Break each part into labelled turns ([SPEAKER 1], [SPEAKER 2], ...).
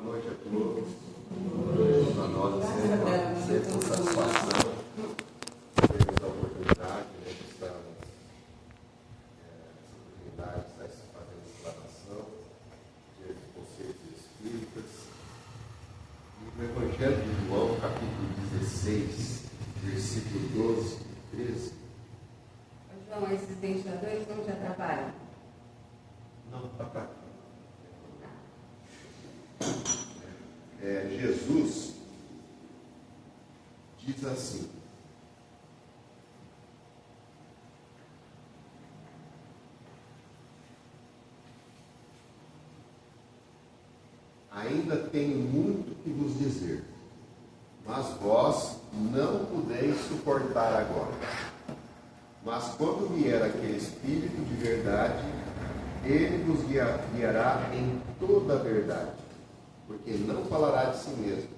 [SPEAKER 1] noite a todos. Para nós é sempre uma satisfação termos a oportunidade de estar fazendo declaração de conceitos espíritas. E no Evangelho de João, capítulo 16, versículo 12 e 13.
[SPEAKER 2] João, esses ventiladores não te atrapalham?
[SPEAKER 1] Não, atrapalha. Jesus diz assim: ainda tenho muito que vos dizer, mas vós não podeis suportar agora. Mas quando vier aquele Espírito de verdade, ele vos guiará em toda a verdade, porque não falará de si mesmo,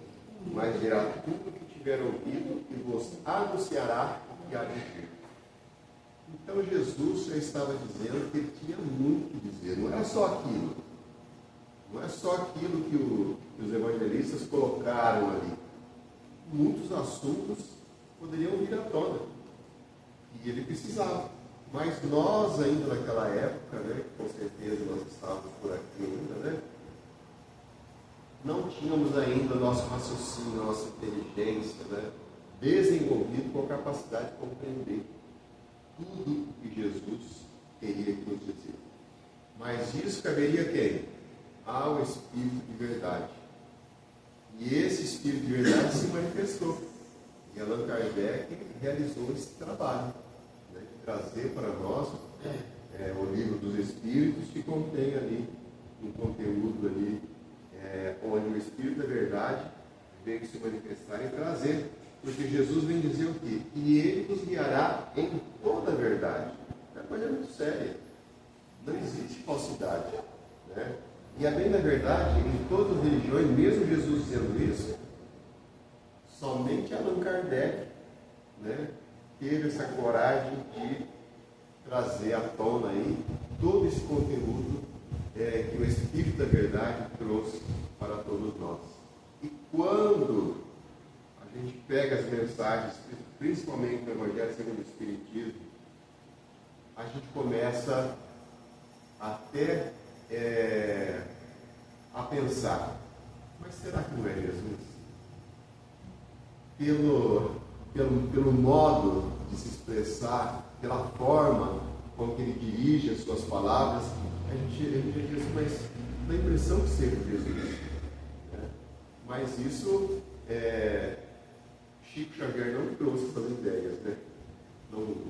[SPEAKER 1] mas dirá tudo o que tiver ouvido e vos anunciará o que há de vir. Então Jesus já estava dizendo que ele tinha muito que dizer, não era só aquilo. Não é só aquilo que os evangelistas colocaram ali. Muitos assuntos poderiam vir à tona. E ele precisava. Mas nós ainda naquela época, com certeza nós estávamos por aqui ainda, não tínhamos ainda nosso raciocínio, nossa inteligência, desenvolvido com a capacidade de compreender tudo que Jesus queria que nos dizer. Mas isso caberia a quem? Ao Espírito de verdade. E esse Espírito de verdade se manifestou. E Allan Kardec realizou esse trabalho, de trazer para nós o livro dos Espíritos, que contém ali um conteúdo ali, onde o Espírito da verdade veio se manifestar e trazer, porque Jesus vem dizer o quê? E ele nos guiará em toda a verdade. É uma coisa muito séria. Não existe falsidade. E a bem da verdade, em todas as religiões, mesmo Jesus dizendo isso, somente Allan Kardec teve essa coragem de trazer à tona aí todo esse conteúdo que o Espírito da verdade trouxe para todos nós. E quando a gente pega as mensagens, principalmente no Evangelho segundo o Espiritismo, a gente começa até a pensar, mas será que não é Jesus? Pelo modo de se expressar, pela forma com que ele dirige as suas palavras, a gente diz, mas dá a impressão que seja Jesus. Mas isso, Chico Xavier não trouxe essas ideias, não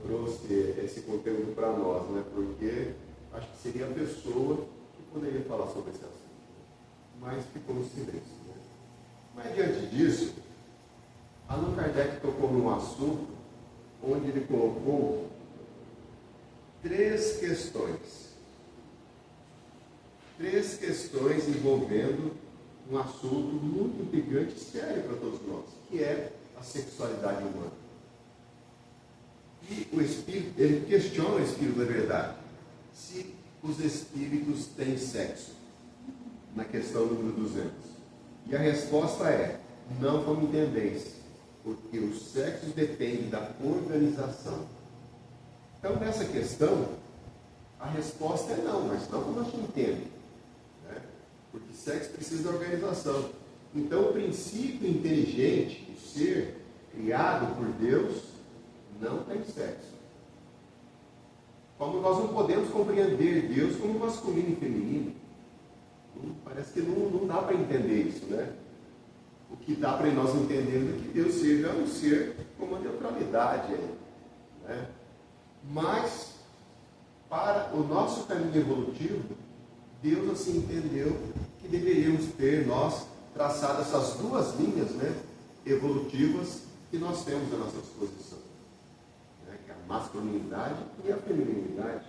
[SPEAKER 1] trouxe esse conteúdo para nós, porque acho que seria a pessoa que poderia falar sobre esse assunto, mas ficou no silêncio. Mas diante disso, Allan Kardec tocou num assunto onde ele colocou 3 questões. 3 questões envolvendo um assunto muito intrigante e sério para todos nós, que é a sexualidade humana. E o Espírito, ele questiona o Espírito da verdade, se os Espíritos têm sexo, na questão número 200. E a resposta é, não como entendeis, porque o sexo depende da organização. Então, nessa questão, a resposta é não, mas não como a gente entende. Porque sexo precisa da organização. Então, o princípio inteligente, o ser criado por Deus, não tem sexo. Como nós não podemos compreender Deus como masculino e feminino. Parece que não dá para entender isso, O que dá para nós entender é que Deus seja um ser com uma neutralidade. Mas, para o nosso caminho evolutivo, Deus assim entendeu que deveríamos ter nós traçado essas 2 linhas evolutivas que nós temos à nossa disposição. Que é a masculinidade e a feminilidade.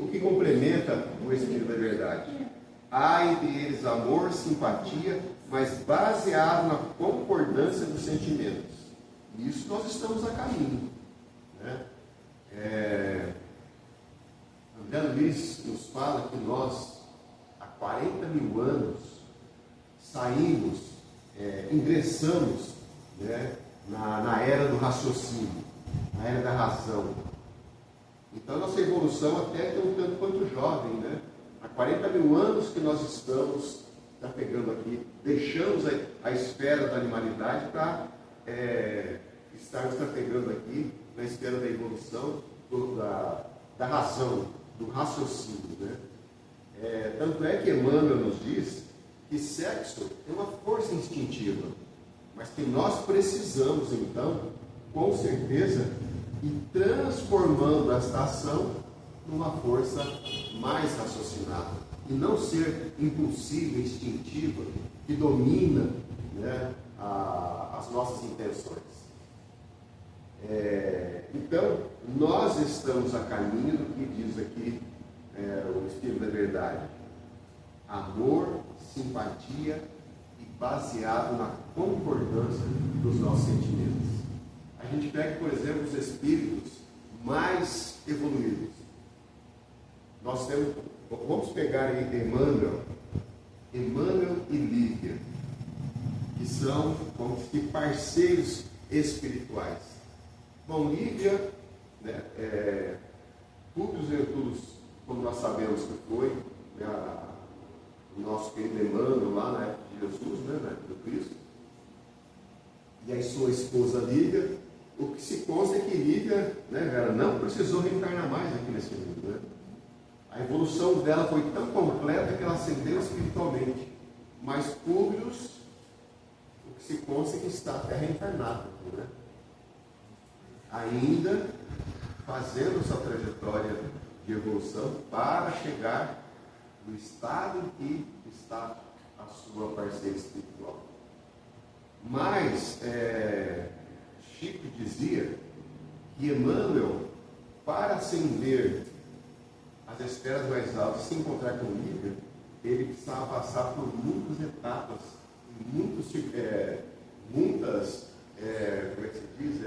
[SPEAKER 1] O que complementa o Espírito da verdade. Há entre eles amor, simpatia, mas baseado na concordância dos sentimentos. Nisso nós estamos a caminho. André Luiz nos fala que nós 40 mil anos, ingressamos, né, na era do raciocínio, na era da razão. Então, a nossa evolução até é um tanto quanto jovem, né? Há 40 mil anos que nós estamos pegando aqui, deixamos a esfera da animalidade para estarmos pegando aqui na esfera da evolução, da razão, do raciocínio, né? Tanto é que Emmanuel nos diz que sexo é uma força instintiva, mas que nós precisamos, então, com certeza, ir transformando esta ação numa força mais raciocinada, e não ser impulsiva, instintiva, que domina, né, as nossas intenções. Então, nós estamos a caminho do que diz aqui o Espírito da Verdade: amor, simpatia e baseado na concordância dos nossos sentimentos. A gente pega, por exemplo, os espíritos mais evoluídos. Nós temos, vamos pegar aí Emmanuel e Lívia, que são, vamos dizer, parceiros espirituais. Bom, Lívia, né, Públio Lentulus, como nós sabemos que foi, né, o nosso querido Emmanuel lá na época de Jesus, né, na época do Cristo, e a sua esposa Lívia. O que se consta é que Lívia, né, ela não precisou reencarnar mais aqui nesse mundo, né? A evolução dela foi tão completa que ela ascendeu espiritualmente. Mas Públio, o que se consta é que está até reencarnado, né? Ainda fazendo sua trajetória de evolução para chegar no estado em que está a sua parceira espiritual. Mas Chico dizia que Emmanuel, para ascender as esferas mais altas, se encontrar com Lívia, ele precisava passar por muitas etapas, muitas, como é que se diz?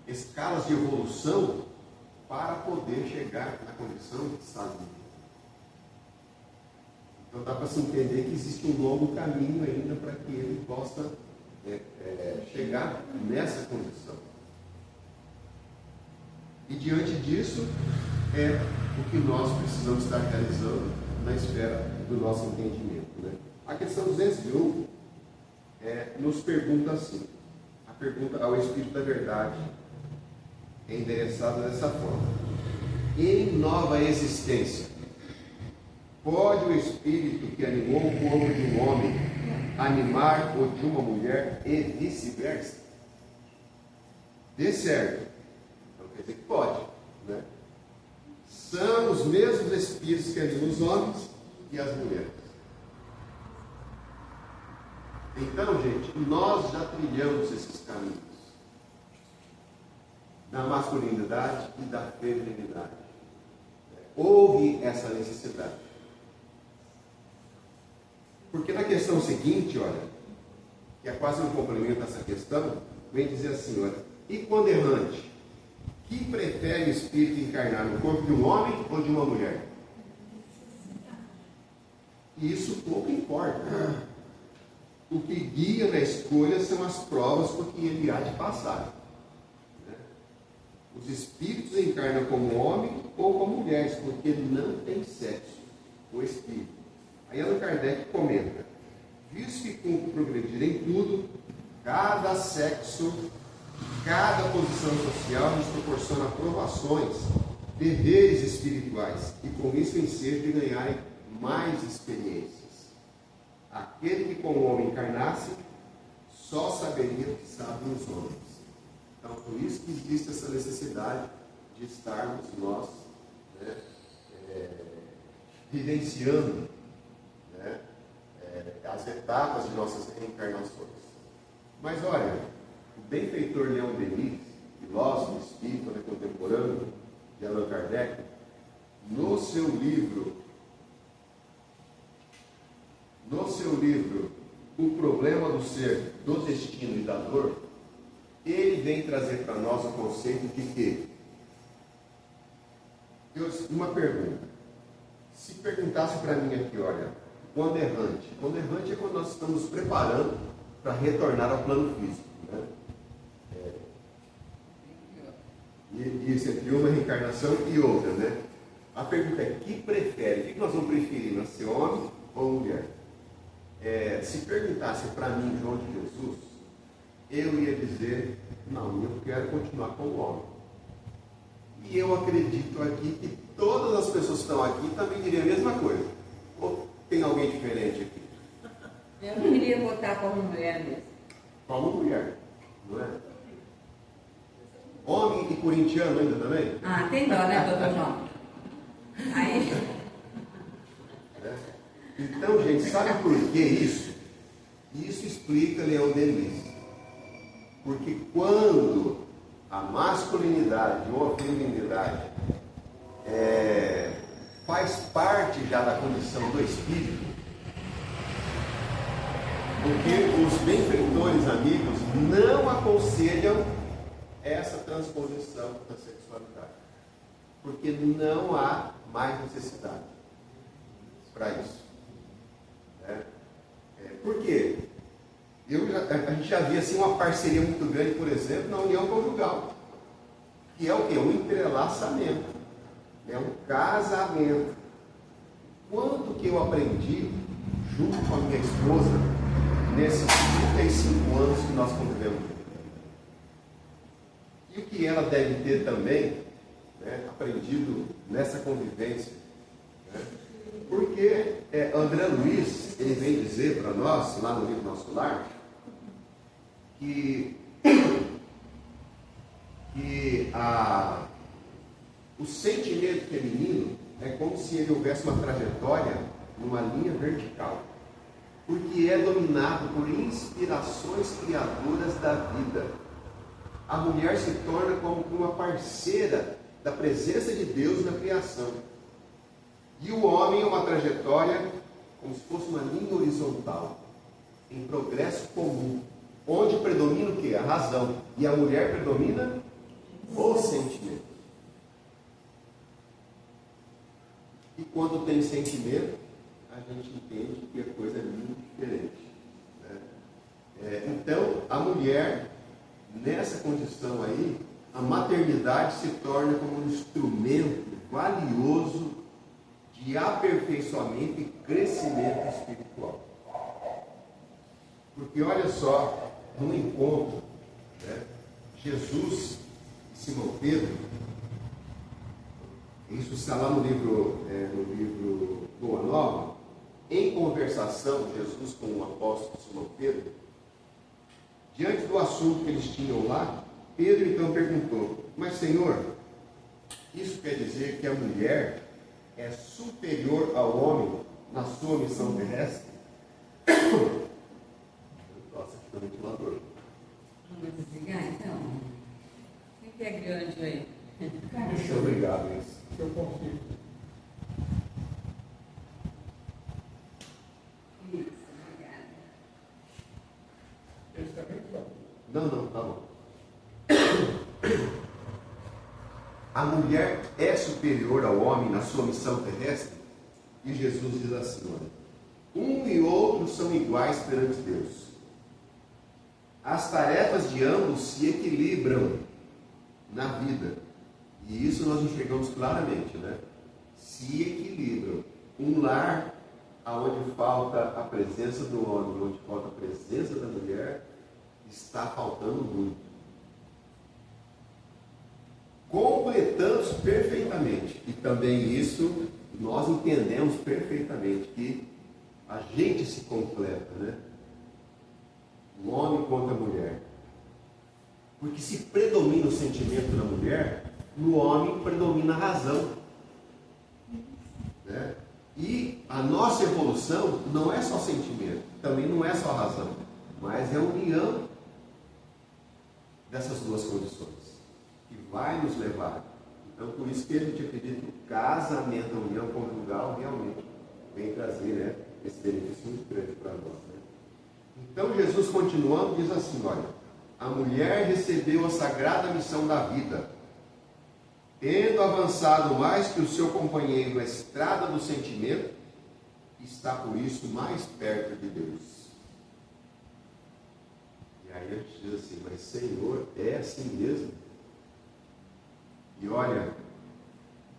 [SPEAKER 1] Escalas de evolução para poder chegar na condição de estar livre. Então dá para se entender que existe um longo caminho ainda para que ele possa chegar nessa condição. E diante disso é o que nós precisamos estar realizando na esfera do nosso entendimento, né? A questão 201 nos pergunta assim, a pergunta ao Espírito da Verdade é endereçada dessa forma: em nova existência, pode o espírito que animou o corpo de um homem animar o de uma mulher e vice-versa? De certo. Então quer dizer que pode, né? São os mesmos espíritos que animam os homens e as mulheres. Então, gente, nós já trilhamos esses caminhos da masculinidade e da feminilidade. Houve essa necessidade. Porque na questão seguinte, olha, que é quase um complemento a essa questão, vem dizer assim, olha: e quando errante, que prefere o espírito encarnar no corpo de um homem ou de uma mulher? E isso pouco importa. O que guia na escolha são as provas por que ele há de passar. Os espíritos encarnam como homem ou como mulheres, porque não tem sexo o espírito. Aí Allan Kardec comenta: visto que cumpre progredir em tudo, cada sexo, cada posição social nos proporciona provações, deveres espirituais, e com isso ensejo de ganharem mais experiências. Aquele que com o homem encarnasse, só saberia o que sabem os homens. Então, por isso que existe essa necessidade de estarmos nós, né, vivenciando, né, as etapas de nossas reencarnações. Mas olha, o benfeitor Leon Denis, filósofo espírita contemporâneo de Allan Kardec, no seu livro O Problema do Ser, do Destino e da Dor, ele vem trazer para nós o conceito de que, uma pergunta: Se perguntasse para mim aqui, olha, quando errante é quando nós estamos nos preparando para retornar ao plano físico, né? E isso entre uma reencarnação e outra, né? A pergunta é, que prefere? O que nós vamos preferir, nascer homem ou mulher? Se perguntasse para mim, João de Jesus, eu ia dizer, não, eu quero continuar como homem. E eu acredito aqui que todas as pessoas que estão aqui também diriam a mesma coisa. Ou tem alguém diferente aqui?
[SPEAKER 2] Eu não iria votar como mulher mesmo.
[SPEAKER 1] Como mulher, não é? Homem e corintiano ainda também?
[SPEAKER 2] Ah, tem dó, né, doutor João? Aí...
[SPEAKER 1] Então, gente, sabe por que isso? Isso explica Leão Denis. Porque quando a masculinidade ou a feminilidade faz parte já da condição do espírito, porque os benfeitores amigos não aconselham essa transposição da sexualidade, porque não há mais necessidade para isso. Por quê? A gente já via assim, uma parceria muito grande, por exemplo, na união conjugal, que é o quê? Um entrelaçamento, um casamento. Quanto que eu aprendi junto com a minha esposa nesses 35 anos que nós convivemos. E o que ela deve ter também, aprendido nessa convivência. Porque André Luiz, ele vem dizer para nós, lá no livro Nosso Lar, que o sentimento feminino é como se ele houvesse uma trajetória numa linha vertical, porque é dominado por inspirações criadoras da vida. A mulher se torna como uma parceira da presença de Deus na criação. E o homem é uma trajetória como se fosse uma linha horizontal, em progresso comum, onde predomina o quê? A razão. E a mulher predomina o sentimento. E quando tem sentimento, a gente entende que a coisa é muito diferente. Então, a mulher, nessa condição aí, a maternidade se torna como um instrumento valioso de aperfeiçoamento e crescimento espiritual. Porque olha só, num encontro, Jesus e Simão Pedro, isso está lá no livro Boa Nova, em conversação, Jesus com o apóstolo Simão Pedro, diante do assunto que eles tinham lá, Pedro então perguntou, mas Senhor, isso quer dizer que a mulher é superior ao homem na sua missão terrestre? Nossa, aqui está o ventilador.
[SPEAKER 2] Vamos desligar então? Quem que é grande aí?
[SPEAKER 1] Muito obrigado, isso.
[SPEAKER 3] Eu consigo.
[SPEAKER 2] Isso, obrigada.
[SPEAKER 3] Esse também tá.
[SPEAKER 1] Não, tá bom. A mulher é superior ao homem na sua missão terrestre? E Jesus diz assim, olha, um e outro são iguais perante Deus. As tarefas de ambos se equilibram na vida. E isso nós enxergamos claramente, Se equilibram. Um lar onde falta a presença do homem, onde falta a presença da mulher, está faltando muito. Completamos perfeitamente. E também isso nós entendemos perfeitamente, que a gente se completa, O homem contra a mulher. Porque se predomina o sentimento da mulher, no homem predomina a razão. E a nossa evolução não é só sentimento, também não é só razão, mas é a união dessas duas condições que vai nos levar. Então, por isso que a gente acredita que o casamento, a união conjugal, realmente vem trazer esse benefício muito grande para nós. Então, Jesus, continuando, diz assim, olha, a mulher recebeu a sagrada missão da vida. tendo avançado mais que o seu companheiro na estrada do sentimento, está por isso mais perto de Deus. E aí a gente diz assim, mas Senhor, é assim mesmo? E olha,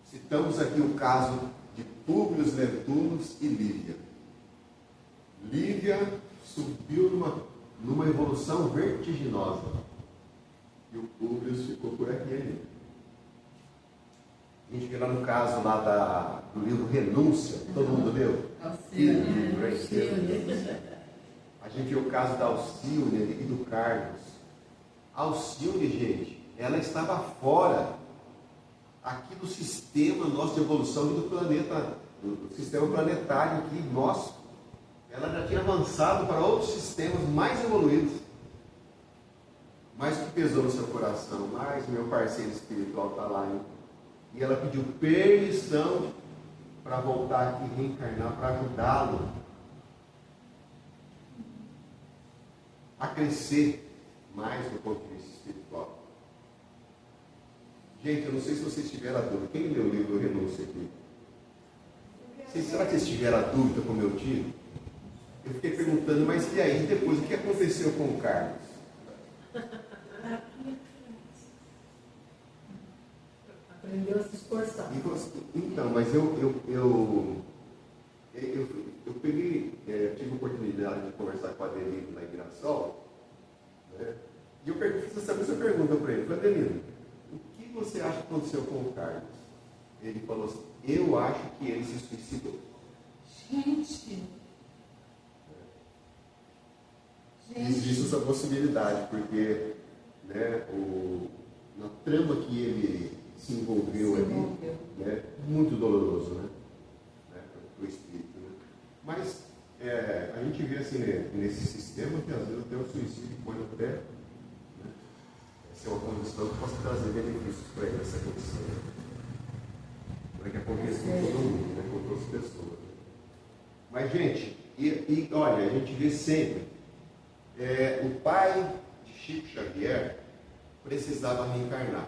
[SPEAKER 1] citamos aqui o caso de Públio Lentulus e Lívia. Lívia subiu numa evolução vertiginosa. E o Públio ficou por aqui ainda. A gente vê lá no caso lá do livro Renúncia, todo mundo leu?
[SPEAKER 2] Alcione.
[SPEAKER 1] A gente vê o caso da Alcione e do Carlos. A Alcione, gente, ela estava fora aqui do sistema nosso de evolução e do planeta, do sistema planetário aqui nosso. Ela já tinha avançado para outros sistemas mais evoluídos. Mas o que pesou no seu coração? Mas meu parceiro espiritual está lá, hein? E ela pediu permissão para voltar aqui e reencarnar, para ajudá-lo a crescer mais no ponto de vista espiritual. Gente, eu não sei se vocês tiveram a dúvida. Quem leu o livro Renúncia aqui? Será que vocês tiveram a dúvida como eu tive? Eu fiquei perguntando, mas e aí depois, o que aconteceu com o Carlos?
[SPEAKER 3] Aprendeu a se esforçar.
[SPEAKER 1] Então, mas eu peguei, tive a oportunidade de conversar com a Adelino lá em Mirassol, né? E eu fiz essa mesma pergunta para ele. Falei, Adelino, o que você acha que aconteceu com o Carlos? Ele falou assim, eu acho que ele se suicidou.
[SPEAKER 2] Gente.
[SPEAKER 1] Existe essa possibilidade, porque né, na trama que ele se envolveu ali, né, muito doloroso, né, para o espírito. Né? Mas a gente vê assim, né, nesse sistema que às vezes até o suicídio pode até, né, ser uma condição que possa trazer benefícios para ele, essa condição. Não é que aconteça com todo mundo, né, com todas as pessoas. Né? Mas, gente, olha, a gente vê sempre. O pai de Chico Xavier precisava reencarnar.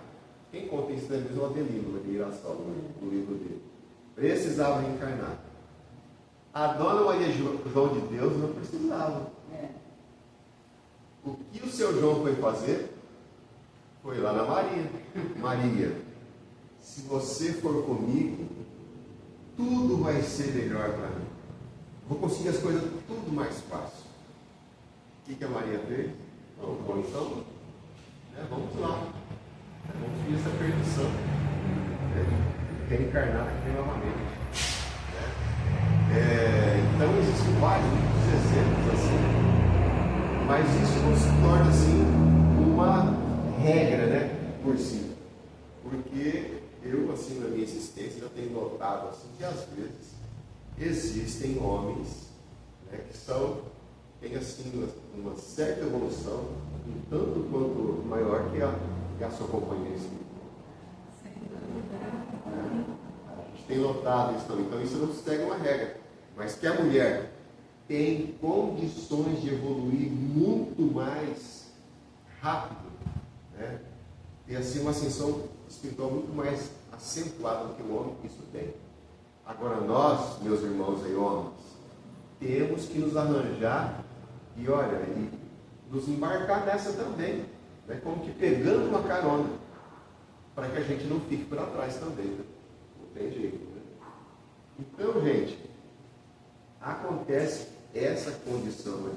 [SPEAKER 1] Quem conta isso é o Adelino, de Mirassol, no livro dele. Precisava reencarnar. A Dona Maria João de Deus não precisava. O que o seu João foi fazer? Foi lá na Maria. Maria, se você for comigo, tudo vai ser melhor para mim. Vou conseguir as coisas tudo mais fácil. O que a Maria fez? Bom, então, vamos lá. Vamos seguir essa perdição. Reencarnar aqui novamente. Então, existem vários exemplos assim. Mas isso não se torna assim uma regra, né? Por si. Porque eu, assim, na minha existência, já tenho notado assim, que às vezes existem homens, né, que têm assim, uma certa evolução, um tanto quanto maior que a sua companheira espiritual. A gente tem notado isso também. Então isso não segue uma regra. Mas que a mulher tem condições de evoluir muito mais rápido, né? Ter assim uma ascensão espiritual muito mais acentuada do que o homem, isso tem. Agora nós, meus irmãos aí, homens, temos que nos arranjar e olha, e nos embarcar nessa também, né? Como que pegando uma carona, para que a gente não fique para trás também, né? Não tem jeito, né? Então, gente, acontece essa condição, né?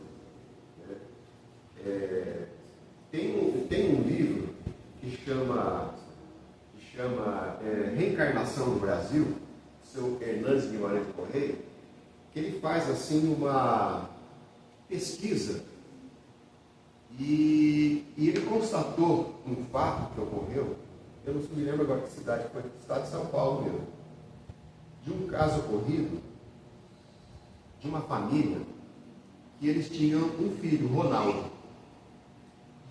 [SPEAKER 1] Tem um livro que chama Reencarnação no Brasil, do seu Hernandes Guimarães Correia, que ele faz assim uma pesquisa e ele constatou um fato que ocorreu, eu não me lembro agora que cidade foi, estado de São Paulo mesmo, de um caso ocorrido de uma família que eles tinham um filho, Ronaldo.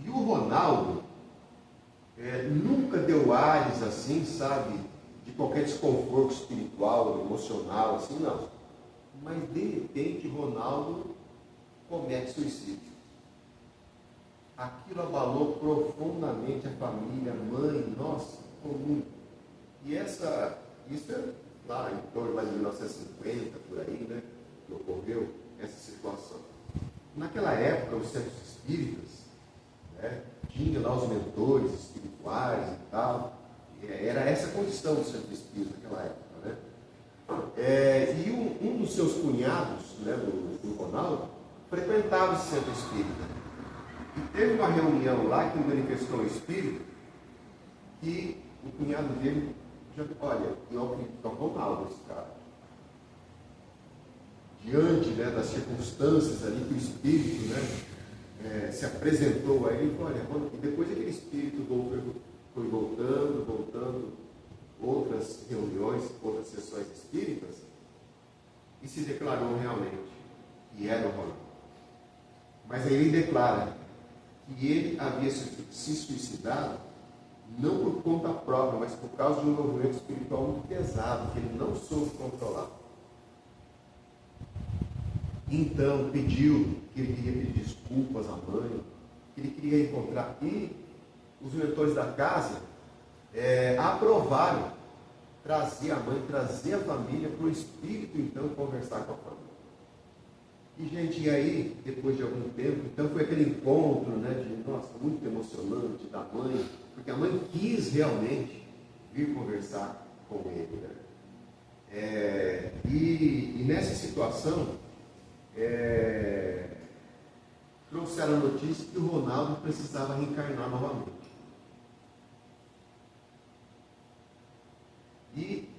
[SPEAKER 1] E o Ronaldo nunca deu ares assim, sabe, de qualquer desconforto espiritual, emocional, assim, não. Mas de repente Ronaldo comete suicídio. Aquilo abalou profundamente a família, a mãe, nossa, ficou muito. isso é lá em torno mais de 1950, por aí, né, que ocorreu essa situação. Naquela época, os centros espíritas, né, tinha lá os mentores espirituais e tal, era essa a condição do centro espírita naquela época, né? E um dos seus cunhados, né, do Ronaldo, frequentava esse centro espírita. E teve uma reunião lá que manifestou o espírito que o cunhado dele já, olha, eu acredito que é o Ronaldo, esse cara. Diante, né, das circunstâncias ali que o espírito, né, se apresentou a ele, olha, e depois aquele espírito foi voltando, outras reuniões, outras sessões espíritas, e se declarou realmente que era o Ronaldo. Mas aí ele declara que ele havia se suicidado não por conta própria, mas por causa de um movimento espiritual muito pesado, que ele não soube controlar. Então pediu que ele queria pedir desculpas à mãe, que ele queria encontrar, e os mentores da casa aprovaram trazer a mãe, trazer a família para o espírito, então, conversar com a família. E, gente, e aí, depois de algum tempo, então foi aquele encontro, né, de, nossa, muito emocionante da mãe, porque a mãe quis realmente vir conversar com ele, né? E nessa situação, trouxeram a notícia que o Ronaldo precisava reencarnar novamente. E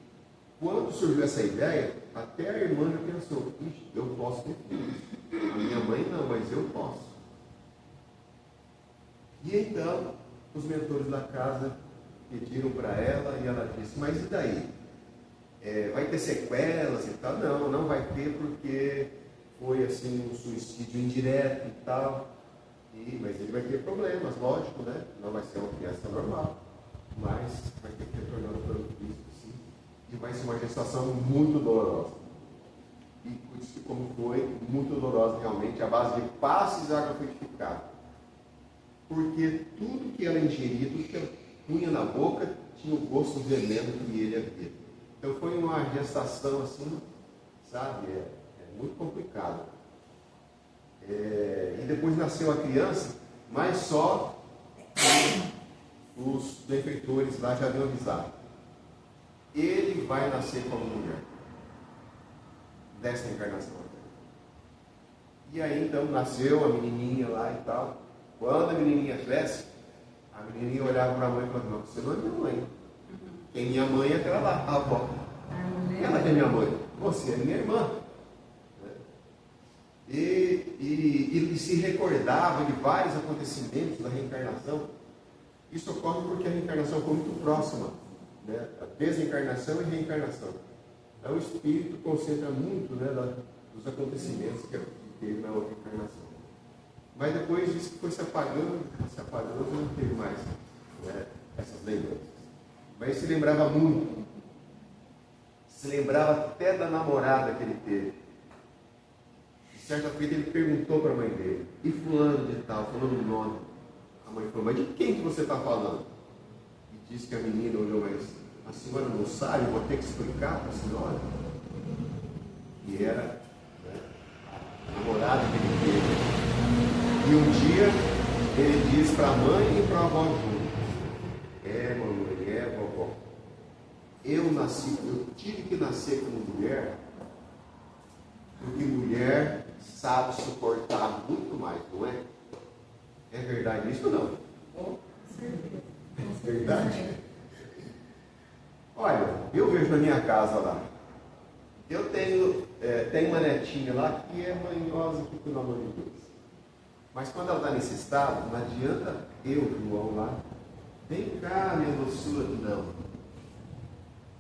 [SPEAKER 1] quando surgiu essa ideia, até a irmã já pensou, eu posso ter filhos. A minha mãe não, mas eu posso. E então, os mentores da casa pediram para ela e ela disse, mas e daí? Vai ter sequelas e tal? Não, não vai ter porque foi assim um suicídio indireto e tal. Mas ele vai ter problemas, lógico, né? Não vai ser uma criança normal, mas vai ter que retornar para o Cristo, sim. E vai ser uma gestação muito dolorosa. E como foi, muito dolorosa realmente, a base de passes e água frutificada. Porque tudo que ela ingeria, tudo que ela punha na boca, tinha o gosto do veneno que ele havia. Então foi uma gestação assim, sabe, muito complicado. E depois nasceu a criança, mas só os benfeitores lá já haviam avisado. Ele vai nascer como mulher, desta encarnação. E aí então nasceu a menininha lá e tal. Quando a menininha cresce, a menininha olhava para a mãe e falava, não, você não é minha mãe. Quem é minha mãe é aquela lá, a avó. Ela que é minha mãe, você é minha irmã. E se recordava de vários acontecimentos da reencarnação. Isso ocorre porque a reencarnação foi muito próxima, né? A desencarnação e reencarnação. Então o espírito concentra muito, né, dos acontecimentos que teve na outra encarnação. Mas depois disso que foi se apagando, não teve mais, né, essas lembranças. Mas se lembrava muito. Se lembrava até da namorada que ele teve. Certa feita ele perguntou para a mãe dele, e fulano de tal, falando o nome. A mãe falou, mas de quem que você está falando? E disse que a menina olhou, mas a senhora não sabe, vou ter que explicar para a senhora. E era, né, a namorada que ele teve. E um dia ele disse para a mãe e para a avó junto, mamãe, vovó, eu tive que nascer como mulher, porque mulher sabe suportar muito mais, não é? É verdade isso ou não?
[SPEAKER 3] Com certeza.
[SPEAKER 1] É verdade? Olha, eu vejo na minha casa lá, eu tenho uma netinha lá que é manhosa, que pelo amor de Deus. Mas quando ela está nesse estado, não adianta eu, João, lá, vem cá, minha doçura, não.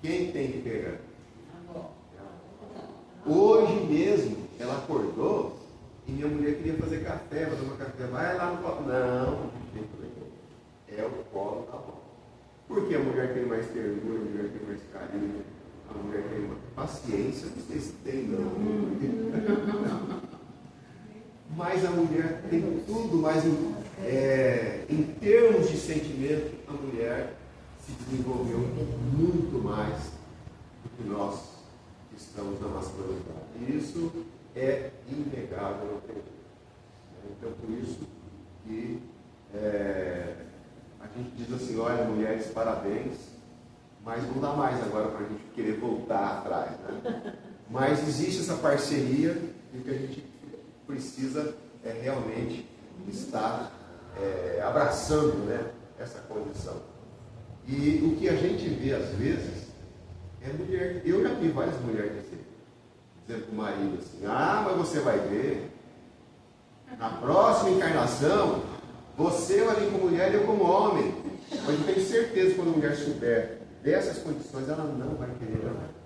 [SPEAKER 1] Quem tem que pegar? Hoje mesmo, ela acordou e minha mulher queria fazer café, vai tomar café. Vai lá no colo. Não, é o colo da avó. Porque a mulher tem mais ternura, a mulher tem mais carinho, a mulher tem uma paciência, não sei se tem, não. Mas a mulher tem tudo, mas em termos de sentimento, a mulher se desenvolveu muito mais do que nós que estamos na masculinidade. E isso é inegável, não tem jeito. Então, por isso que a gente diz assim, olha, mulheres, parabéns, mas não dá mais agora para a gente querer voltar atrás, né? Mas existe essa parceria e o que a gente precisa é realmente estar abraçando, né, essa condição. E o que a gente vê às vezes é mulher. Eu já vi várias mulheres dizendo para o marido assim, mas você vai ver, na próxima encarnação, você vai vir como mulher e eu como homem. Mas eu tenho certeza que quando a mulher souber dessas condições, ela não vai querer não.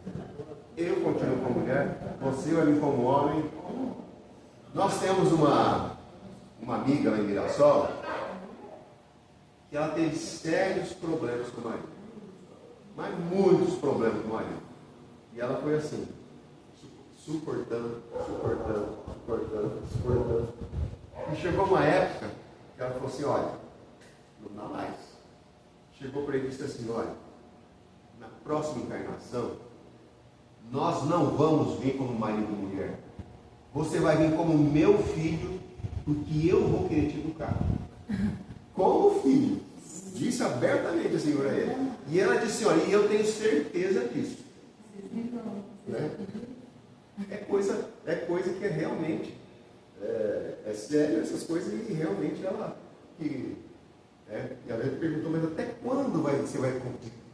[SPEAKER 1] Eu continuo como mulher, você vai vir como homem. Nós temos uma amiga lá em Mirassol que ela teve sérios problemas com o marido. Mas muitos problemas com o marido. E ela foi assim, suportando. E chegou uma época que ela falou assim, olha, não dá mais. Chegou para ele e disse assim, olha, na próxima encarnação, nós não vamos vir como marido e mulher. Você vai vir como meu filho, porque eu vou querer te educar. Como filho. Disse abertamente assim para ele. E ela disse, olha, e eu tenho certeza disso. Né? É coisa que é realmente é sério, essas coisas, e realmente ela e ela perguntou, mas até quando você vai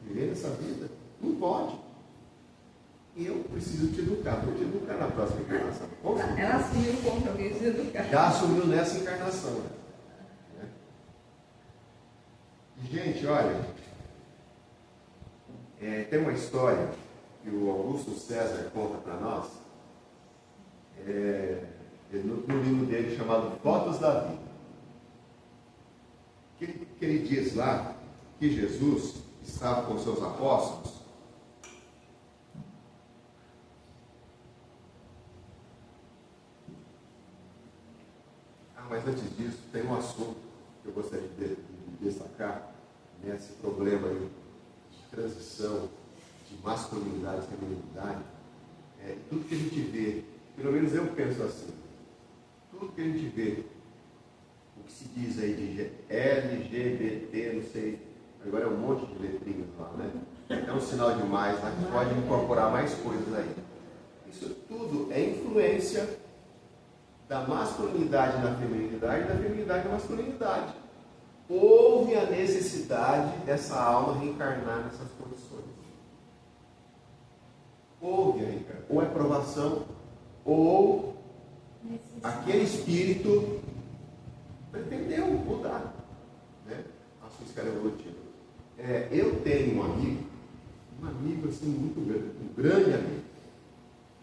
[SPEAKER 1] viver nessa vida? Não pode. Eu preciso te educar, vou te educar na próxima encarnação.
[SPEAKER 2] Ela assumiu o compromisso de educar.
[SPEAKER 1] Já assumiu nessa encarnação. Né? Gente, olha, tem uma história que o Augusto César conta para nós, no livro dele chamado Fotos da Vida. Que ele diz lá que Jesus estava com seus apóstolos. Mas antes disso, tem um assunto que eu gostaria de destacar nesse problema aí de transição de masculinidade e feminilidade. Tudo que a gente vê, pelo menos eu penso assim, tudo que a gente vê, o que se diz aí de LGBT, não sei, agora é um monte de letrinhas lá, né? É um sinal de mais, lá que pode incorporar mais coisas aí. Isso tudo é influência da masculinidade na feminilidade e da feminilidade na masculinidade. Houve a necessidade dessa alma reencarnar nessas condições. Houve a reencarnação. Ou é provação, ou aquele espírito pretendeu mudar, né, a sua escala evolutiva. Eu tenho um amigo assim muito grande, um grande amigo,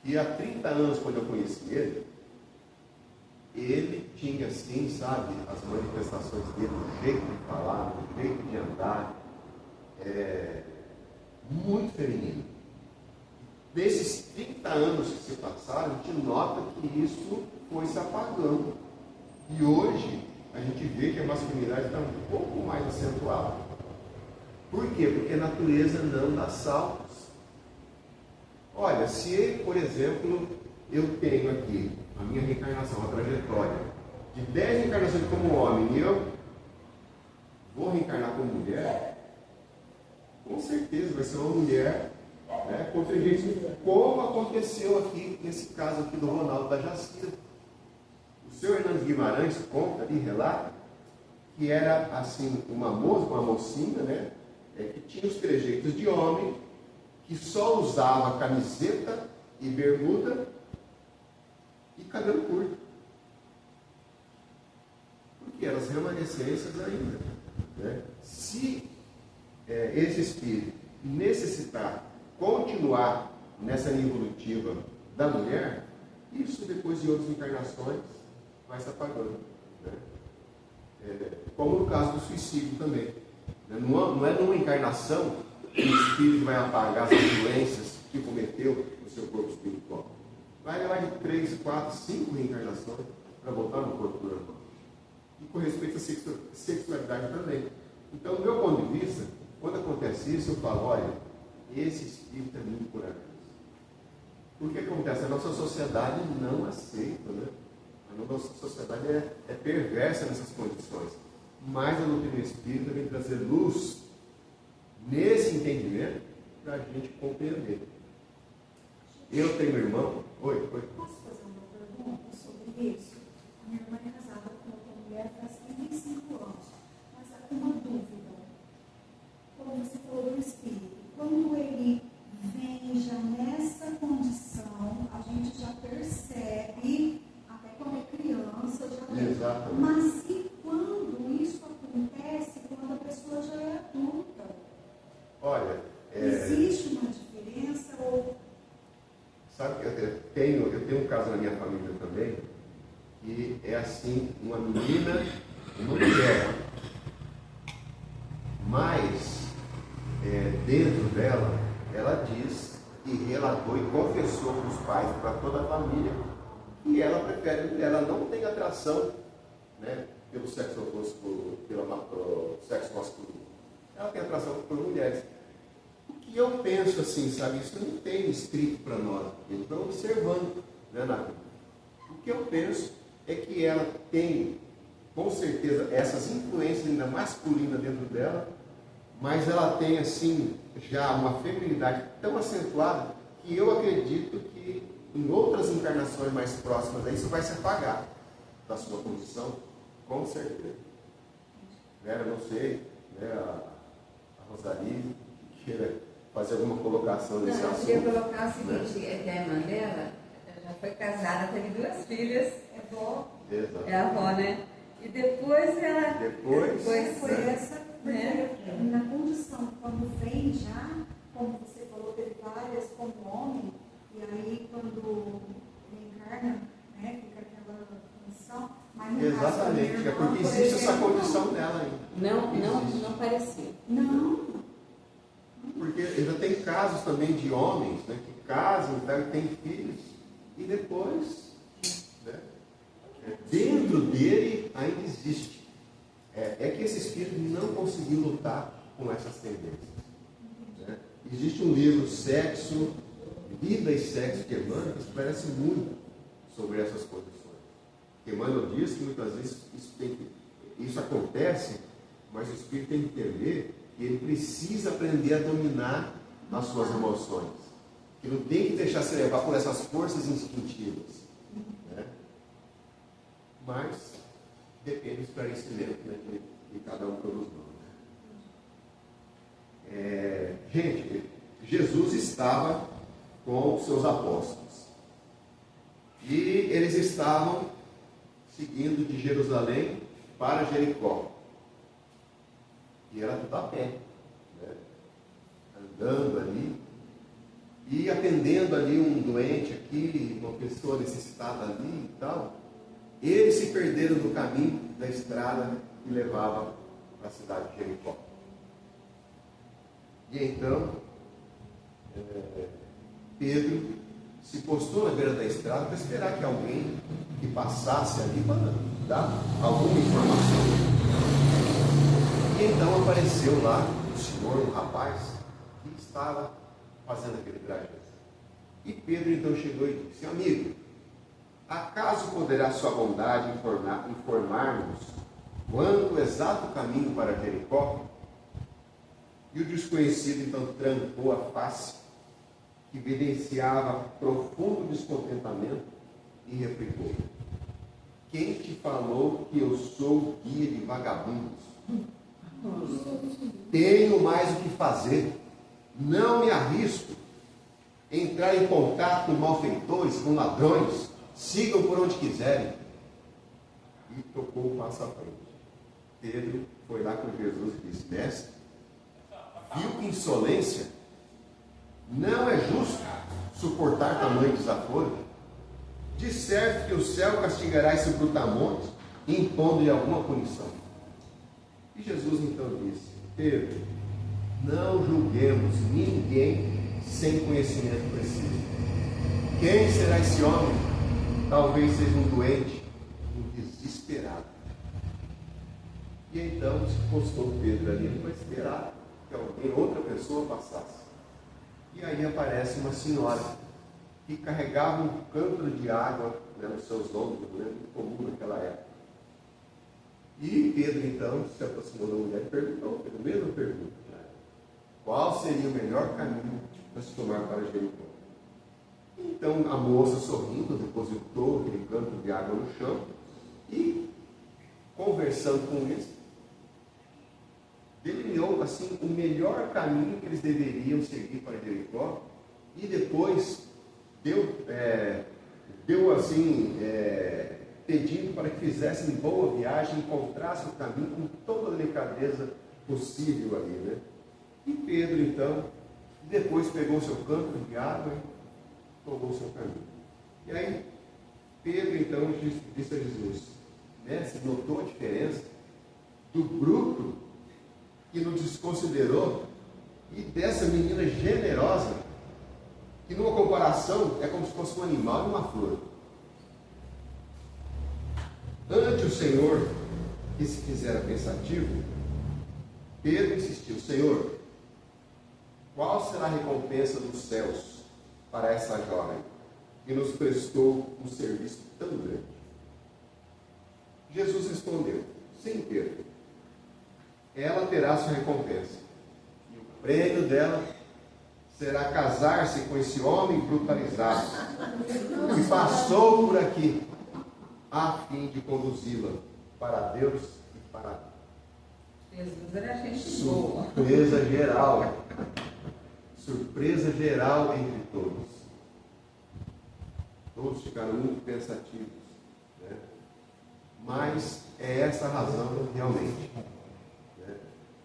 [SPEAKER 1] que há 30 anos, quando eu conheci ele tinha assim, sabe, as manifestações dele, o jeito de falar, o jeito de andar, muito feminino. Desses 30 anos que se passaram, a gente nota que isso foi se apagando. E hoje a gente vê que a masculinidade está um pouco mais acentuada. Por quê? Porque a natureza não dá saltos. Olha, se, por exemplo, eu tenho aqui a minha reencarnação, a trajetória de 10 reencarnações como homem, e eu vou reencarnar como mulher, com certeza vai ser uma mulher, né, contra gente, como aconteceu aqui, nesse caso aqui do Ronaldo da Jacira. O seu Hernandes Guimarães conta e relata que era assim, uma mocinha, né, que tinha os trejeitos de homem, que só usava camiseta e bermuda e cabelo curto. Porque eram as remanescências ainda. Né? Se esse espírito necessitar continuar nessa linha evolutiva da mulher, isso depois de outras encarnações vai se apagando. Né? Como no caso do suicídio também. Né? Não é numa encarnação que o espírito vai apagar as influências que cometeu no seu corpo espiritual. Vai levar de 3, 4, 5 reencarnações para voltar no corpo normal. E com respeito à sexualidade também. Então, do meu ponto de vista, quando acontece isso, eu falo, olha, esse espírito é muito corajoso. Porque acontece, a nossa sociedade não aceita, né? A nossa sociedade é perversa nessas condições. Mas a doutrina espírita vem trazer luz nesse entendimento para a gente compreender. Eu tenho um irmão. Oi.
[SPEAKER 3] Posso fazer uma pergunta sobre isso? A minha irmã é casada com outra mulher faz 35 anos, mas há uma dúvida. Como você falou do espírito, quando ele vem já nessa condição, a gente já percebe, até quando é criança, já vê.
[SPEAKER 1] Exatamente.
[SPEAKER 3] Mas e quando isso acontece, quando a pessoa já é adulta?
[SPEAKER 1] Olha,
[SPEAKER 3] existe uma diferença ou...
[SPEAKER 1] Sabe, eu tenho um caso na minha família também, que é assim, uma menina, uma mulher, mas dentro dela, ela diz e relatou e confessou para os pais, para toda a família, que ela não tem atração, né, pelo sexo oposto, pelo sexo masculino. Ela tem atração por mulheres. E eu penso assim, sabe, isso não tem escrito para nós, eles estão observando, né, na Bíblia. O que eu penso é que ela tem, com certeza, essas influências ainda masculinas dentro dela, mas ela tem, assim, já uma feminilidade tão acentuada que eu acredito que em outras encarnações mais próximas, isso vai se apagar da sua condição, com certeza. Vera, não sei, né, a Rosalie, que queira fazer alguma colocação nesse assunto.
[SPEAKER 2] Eu queria colocar o seguinte, né? Que a irmã dela já foi casada, teve 2 filhas, é avó,
[SPEAKER 1] exato.
[SPEAKER 2] É a avó, né? E depois ela...
[SPEAKER 3] Depois foi essa, na condição, quando vem já, como você falou, teve várias como homem, e aí quando reencarna, né, fica aquela condição, mas no
[SPEAKER 1] exatamente,
[SPEAKER 3] caso,
[SPEAKER 1] é porque existe essa condição dela ainda.
[SPEAKER 2] Não parecia.
[SPEAKER 3] Não.
[SPEAKER 1] Porque ainda tem casos também de homens, né, que casam, têm filhos, e depois, né, dentro dele ainda existe. É que esse espírito não conseguiu lutar com essas tendências. Né? Existe um livro, Sexo, Vida e Sexo, de Emmanuel, que esclarece muito sobre essas condições. Emmanuel diz que muitas vezes isso acontece, mas o espírito tem que entender que ele precisa aprender a dominar as suas emoções. Que não tem que deixar se levar por essas forças instintivas. Né? Mas depende do esclarecimento, né, que cada um produz. Gente, Jesus estava com os seus apóstolos. E eles estavam seguindo de Jerusalém para Jericó. E era tudo a pé, né? Andando ali, e atendendo ali um doente aqui, uma pessoa necessitada ali e tal. Eles se perderam no caminho da estrada que levava para a cidade de Jericó. E então, Pedro se postou na beira da estrada para esperar que alguém que passasse ali para dar alguma informação. E então apareceu lá o senhor, um rapaz, que estava fazendo aquele trajeto. E Pedro então chegou e disse: amigo, acaso poderá sua bondade informar-nos quanto o exato caminho para Jericó? E o desconhecido então trancou a face, que evidenciava profundo descontentamento, e replicou: quem te falou que eu sou guia de vagabundos? Tenho mais o que fazer, não me arrisco entrar em contato com malfeitores, com ladrões, sigam por onde quiserem. E tocou o passo à frente. Pedro foi lá com Jesus e disse: mestre, viu que insolência? Não é justo suportar tamanho desaforo. De certo que o céu castigará esse brutamonte, impondo-lhe alguma punição. E Jesus então disse: Pedro, não julguemos ninguém sem conhecimento preciso. Quem será esse homem? Talvez seja um doente, um desesperado. E então se postou Pedro ali para esperar que alguém, outra pessoa passasse. E aí aparece uma senhora que carregava um cântaro de água, né, nos seus ombros, né, muito comum naquela época. E Pedro então se aproximou da mulher e perguntou, fez a mesma pergunta, né? Qual seria o melhor caminho para se tomar para Jericó? Então a moça, sorrindo, depositou aquele cântaro de água no chão e, conversando com eles, delineou assim o melhor caminho que eles deveriam seguir para Jericó, e depois deu assim, pedindo para que fizessem boa viagem, encontrassem o caminho com toda a delicadeza possível ali, né? E Pedro então depois pegou seu cântaro de água e tomou o seu caminho. E aí Pedro então disse a Jesus, né, se notou a diferença do bruto que nos desconsiderou e dessa menina generosa, que numa comparação é como se fosse um animal e uma flor. Ante o Senhor, que se fizera pensativo, Pedro insistiu, Senhor, qual será a recompensa dos céus para essa jovem que nos prestou um serviço tão grande? Jesus respondeu, sim, Pedro, ela terá sua recompensa, e o prêmio dela será casar-se com esse homem brutalizado, que passou por aqui, a fim de conduzi-la para Deus e para Deus.
[SPEAKER 2] Jesus era gente boa.
[SPEAKER 1] Surpresa geral. Surpresa geral entre todos. Todos ficaram muito pensativos, né? Mas é essa a razão realmente, né?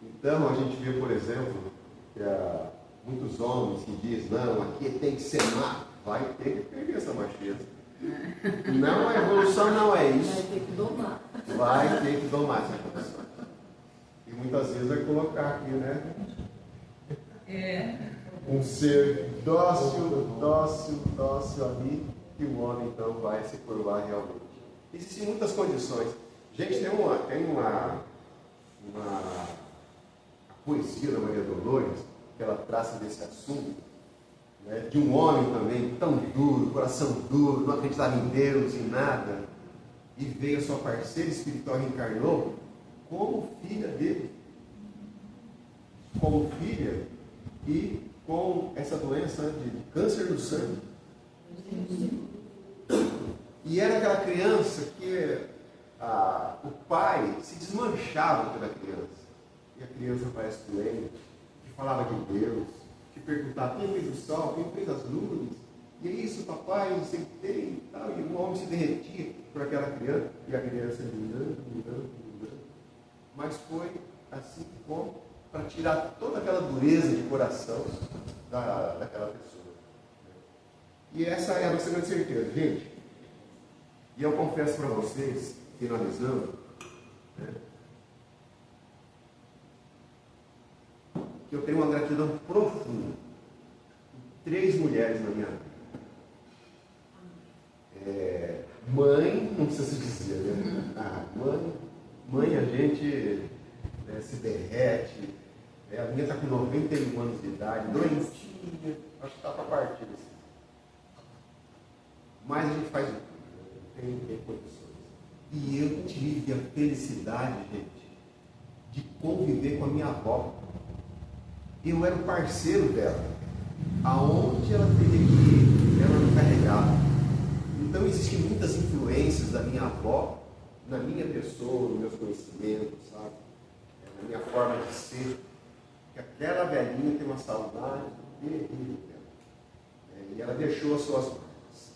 [SPEAKER 1] Então a gente vê, por exemplo, que há muitos homens que dizem, não, aqui tem que ser macho, vai ter que perder essa macheza. Não, a evolução não é isso.
[SPEAKER 3] Vai ter que domar.
[SPEAKER 1] Vai ter que domar essa evolução. E muitas vezes vai colocar aqui, né? Um ser dócil ali, que o homem então vai se curvar realmente. Existem muitas condições. Gente, tem uma poesia da Maria Dolores, que ela traça desse assunto, né, de um homem também tão duro, coração duro, não acreditava em Deus, em nada, e veio a sua parceira espiritual, reencarnou como filha dele, como filha, e com essa doença de câncer do sangue. E era aquela criança que o pai se desmanchava pela criança, e a criança parece doente, que falava de Deus, que perguntava quem fez o sol, quem fez as luzes, e é isso, papai, não sei o que tem, e tal, e o homem se derretia por aquela criança, e a criança mudando. Mas foi assim como para tirar toda aquela dureza de coração daquela pessoa. E essa é a nossa grande certeza, gente. E eu confesso para vocês, finalizando, né, que eu tenho uma gratidão profunda por 3 mulheres na minha vida. Mãe, não precisa se dizer, né? Mãe a gente, né, se derrete. A minha está com 91 anos de idade, doentinha, acho que está para partir. Assim. Mas a gente faz tudo, né? Tem condições. E eu tive a felicidade, gente, de conviver com a minha avó. Eu era o parceiro dela. Aonde ela teria que ir, ela me carregava. Então existem muitas influências da minha avó na minha pessoa, nos meus conhecimentos, sabe? Na minha forma de ser. Que aquela velhinha tem uma saudade terrível dela. E ela deixou as suas marcas.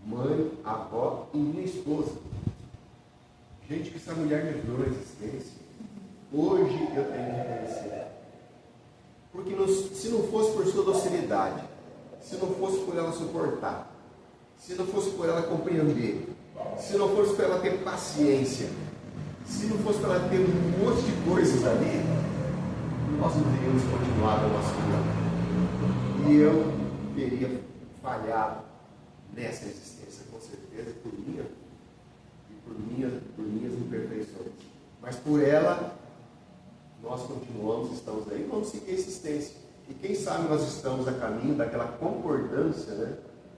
[SPEAKER 1] Mãe, avó e minha esposa. Gente, que essa mulher me deu na existência. Hoje eu tenho que reconhecer. Porque se não fosse por sua docilidade, se não fosse por ela suportar, se não fosse por ela compreender, se não fosse por ela ter paciência, se não fosse por ela ter um monte de coisas ali, nós não teríamos continuado a nossa vida. E eu teria falhado nessa existência, com certeza, por minha e por minhas imperfeições. Mas por ela, nós continuamos, estamos aí, vamos seguir a existência. E quem sabe nós estamos a caminho daquela concordância, né,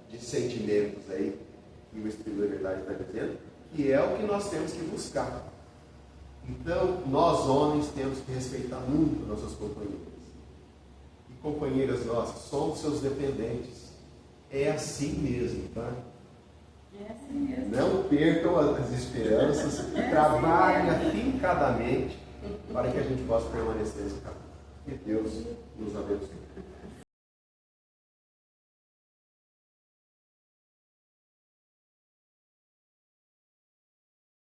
[SPEAKER 1] de sentimentos aí, que o Espírito da Verdade está dizendo, que é o que nós temos que buscar. Então, nós homens temos que respeitar muito nossas companheiras. E companheiras nossas, somos seus dependentes. É assim mesmo, tá?
[SPEAKER 2] É assim mesmo.
[SPEAKER 1] Não percam as esperanças, trabalhem afincadamente para que a gente possa permanecer nesse caminho. Que Deus nos abençoe.